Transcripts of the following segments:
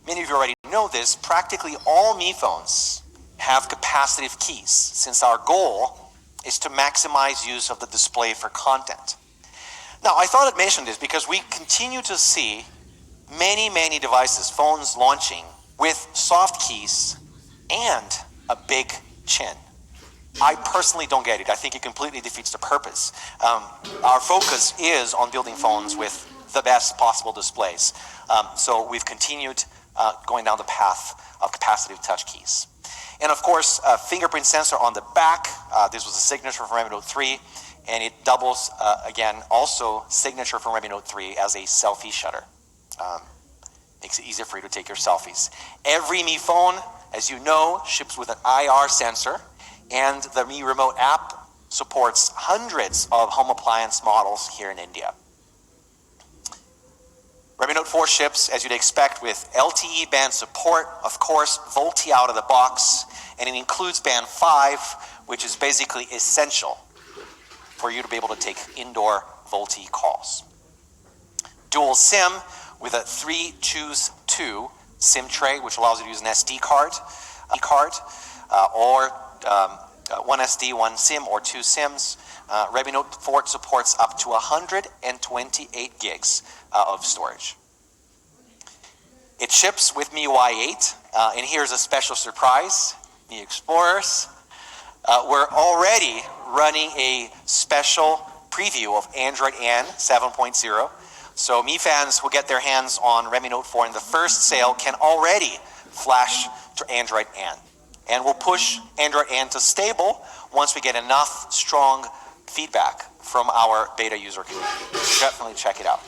Many of you already know this, practically all Mi phones have capacitive keys, since our goal is to maximize use of the display for content. Now, I thought I'd mention this because we continue to see many devices, phones launching with soft keys and a big chin. I personally don't get it. I think it completely defeats the purpose. Our focus is on building phones with the best possible displays. So we've continued going down the path of capacitive touch keys. And of course, a fingerprint sensor on the back. This was a signature from Redmi Note 3, and it doubles, again, also signature from Redmi Note 3 as a selfie shutter. Makes it easier for you to take your selfies. Every Mi phone, as you know, ships with an IR sensor, and the Mi Remote app supports hundreds of home appliance models here in India. Redmi Note 4 ships, as you'd expect, with LTE band support, of course, VoLTE out of the box, and it includes band 5, which is basically essential for you to be able to take indoor VoLTE calls. Dual SIM with a 3-choose-2 SIM tray, which allows you to use an SD card, or one SD, one SIM, or two SIMs. Redmi Note 4 supports up to 128 gigs of storage. It ships with MIUI 8, and here's a special surprise, Mi Explorers. We're already running a special preview of Android N 7.0. So Mi fans who get their hands on Redmi Note 4 in the first sale can already flash to Android N. And we'll push Android N to stable once we get enough strong feedback from our beta user community. Definitely check it out.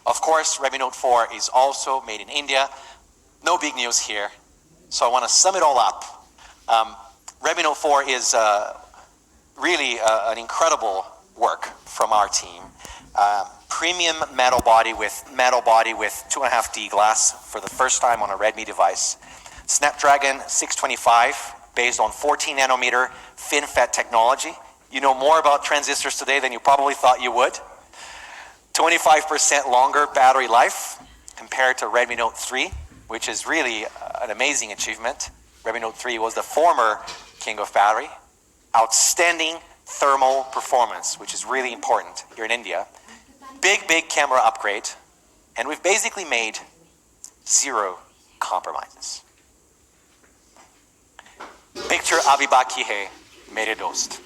Of course, Redmi Note 4 is also made in India. No big news here. So I want to sum it all up. Redmi Note 4 is really an incredible work from our team. Premium metal body with 2.5D glass for the first time on a Redmi device. Snapdragon 625 based on 14 nanometer FinFET technology. You know more about transistors today than you probably thought you would. 25% longer battery life compared to Redmi Note 3, which is really an amazing achievement. Redmi Note 3 was the former king of battery. Outstanding thermal performance, which is really important here in India. Big camera upgrade, and we've basically made zero compromises. Picture Abhi Baki hai, mere dost.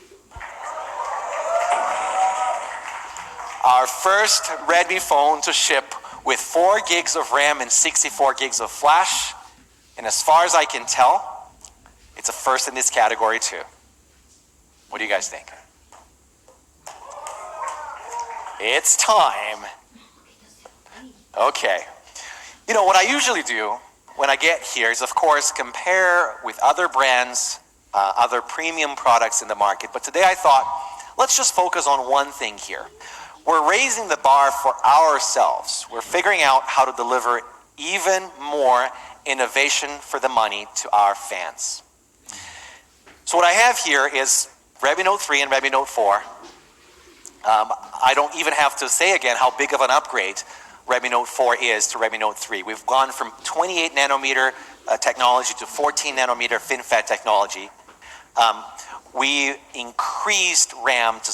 Our first Redmi phone to ship with 4 gigs of RAM and 64 gigs of flash, and as far as I can tell, it's a first in this category too. What do you guys think? It's time. Okay. You know, what I usually do when I get here is, of course, compare with other brands, other premium products in the market. But today I thought, let's just focus on one thing here. We're raising the bar for ourselves. We're figuring out how to deliver even more innovation for the money to our fans. So what I have here is Redmi Note 3 and Redmi Note 4. I don't even have to say again how big of an upgrade Redmi Note 4 is to Redmi Note 3. We've gone from 28 nanometer technology to 14 nanometer FinFET technology. We increased RAM to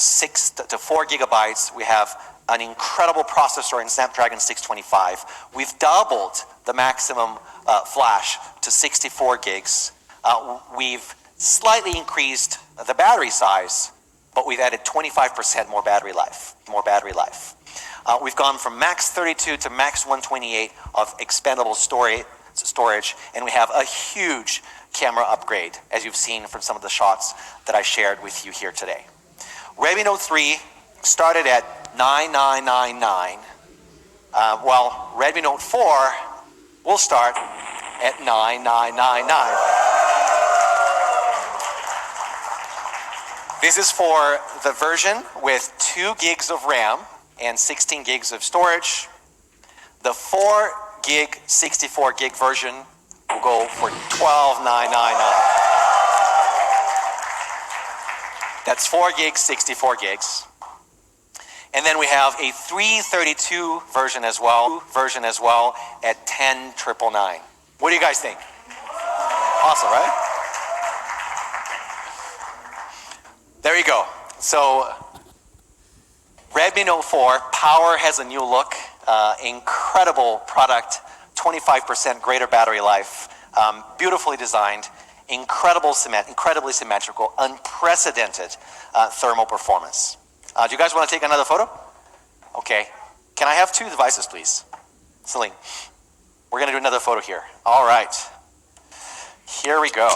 4 gigabytes. We have an incredible processor in Snapdragon 625. We've doubled the maximum flash to 64 gigs. We've slightly increased the battery size, but we've added 25% more battery life. We've gone from max 32 to max 128 of expandable storage, and we have a huge camera upgrade, as you've seen from some of the shots that I shared with you here today. Redmi Note 3 started at $9,999, while Redmi Note 4 will start at $9,999. This is for the version with 2 gigs of RAM and 16 gigs of storage. The 4 gig, 64 gig version will go for $12,999. That's 4 gigs, 64 gigs. And then we have a 332 version as well at 10,999. What do you guys think? Awesome, right? There you go. So Redmi Note 4 Power has a new look, incredible product, 25% greater battery life, beautifully designed, incredibly symmetrical, unprecedented thermal performance. Do you guys want to take another photo? Okay. Can I have 2 devices, please? Celine, we're going to do another photo here. All right. Here we go.